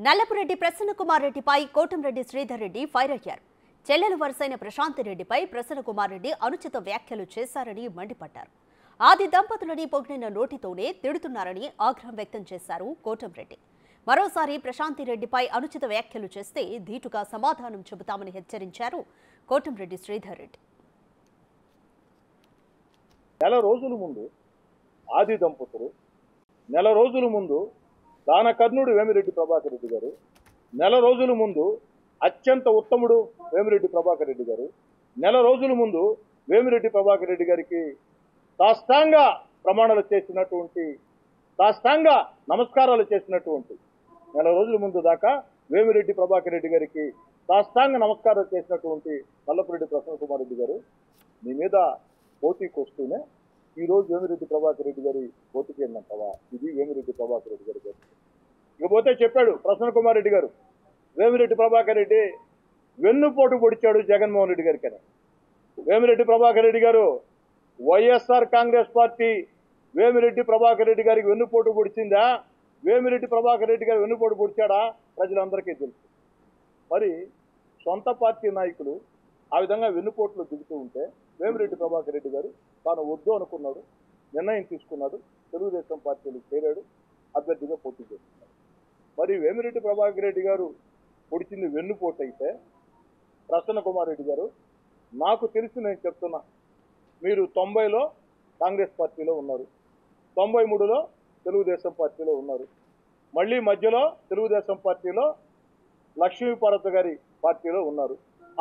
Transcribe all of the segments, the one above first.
నల్లపురెడ్డి ప్రసన్నకుమార్ రెడ్డిపై కోటంరెడ్డి శ్రీధర్ రెడ్డి ఫైర్ అయ్యారు. చెల్లెలు వరుసైన ప్రశాంతి రెడ్డిపై ప్రసన్నకుమార్ రెడ్డి అనుచిత వ్యాఖ్యలు చేశారని మండిపడ్డారు. ఆది దంపతులని పొగిడిన నోటితోనే తిడుతున్నారని ఆగ్రహం వ్యక్తం చేశారు కోటంరెడ్డి. మరోసారి ప్రశాంతి రెడ్డిపై అనుచిత వ్యాఖ్యలు చేస్తే ధీటుగా సమాధానం చెబుతామని హెచ్చరించారు కోటంరెడ్డి శ్రీధర్ రెడ్డి. నెల రోజుల ముందు ఆది దంపతులు, నెల రోజుల ముందు దానకర్ణుడు వేమిరెడ్డి ప్రభాకర్ రెడ్డి గారు, నెల రోజుల ముందు అత్యంత ఉత్తముడు వేమిరెడ్డి ప్రభాకర్ రెడ్డి గారు, నెల రోజుల ముందు వేమిరెడ్డి ప్రభాకర్ రెడ్డి గారికి సాష్టాంగ ప్రమాణాలు చేసినటువంటి, సాష్టాంగ నమస్కారాలు చేసినటువంటి, నెల రోజుల ముందు దాకా వేమిరెడ్డి ప్రభాకర్ రెడ్డి గారికి సాష్టాంగ నమస్కారాలు చేసినటువంటి నల్లపురెడ్డి ప్రసన్నకుమార్ రెడ్డి గారు మీ మీద పోటీకి వస్తూనే ఈరోజు వేమిరెడ్డి ప్రభాకర్ రెడ్డి గారి పోటీకి ఏంటంటావా? ఇది వేమిరెడ్డి ప్రభాకర్ రెడ్డి గారి గారు. ఇకపోతే చెప్పాడు ప్రసన్నకుమార్ రెడ్డి గారు, వేమిరెడ్డి ప్రభాకర్ రెడ్డి వెన్నుపోటు పొడిచాడు జగన్మోహన్ రెడ్డి గారికి అని. వేమిరెడ్డి ప్రభాకర్ రెడ్డి గారు వైఎస్ఆర్ కాంగ్రెస్ పార్టీ వేమిరెడ్డి ప్రభాకర్ రెడ్డి గారికి వెన్నుపోటు పొడిచిందా? వేమిరెడ్డి ప్రభాకర్ రెడ్డి గారు వెన్నుపోటు పొడిచాడా? ప్రజలందరికీ తెలుసు. మరి సొంత పార్టీ నాయకులు ఆ విధంగా వెన్నుపోట్లు దిగుతూ ఉంటే వేమిరెడ్డి ప్రభాకర్ రెడ్డి గారు తాను వద్దు అనుకున్నాడు, నిర్ణయం తీసుకున్నాడు, తెలుగుదేశం పార్టీలో చేరాడు, అభ్యర్థిగా పోటీ చేస్తున్నాడు. మరి వేమిరెడ్డి ప్రభాకర్ రెడ్డి గారు పొడిచింది వెన్నుపోటు అయితే ప్రసన్నకుమార్ రెడ్డి గారు, నాకు తెలిసి నేను చెప్తున్నా, మీరు 90లో కాంగ్రెస్ పార్టీలో ఉన్నారు, 93లో తెలుగుదేశం పార్టీలో ఉన్నారు, మళ్ళీ మధ్యలో తెలుగుదేశం పార్టీలో లక్ష్మీపార్వతి గారి పార్టీలో ఉన్నారు,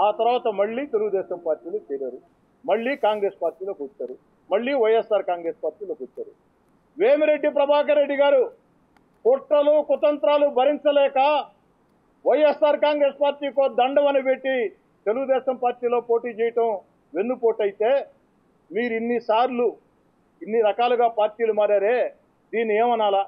ఆ తర్వాత మళ్ళీ తెలుగుదేశం పార్టీలో చేరారు, మళ్ళీ కాంగ్రెస్ పార్టీలోకి వచ్చారు, మళ్ళీ వైఎస్ఆర్ కాంగ్రెస్ పార్టీలోకి వచ్చారు. వేమిరెడ్డి ప్రభాకర్ రెడ్డి గారు కుట్రలు కుతంత్రాలు భరించలేక వైఎస్ఆర్ కాంగ్రెస్ పార్టీకో దండవని పెట్టి తెలుగుదేశం పార్టీలో పోటీ చేయటం వెన్నుపోటైతే, మీరు ఇన్ని రకాలుగా పార్టీలు మారారే, దీన్ని ఏమనాలా?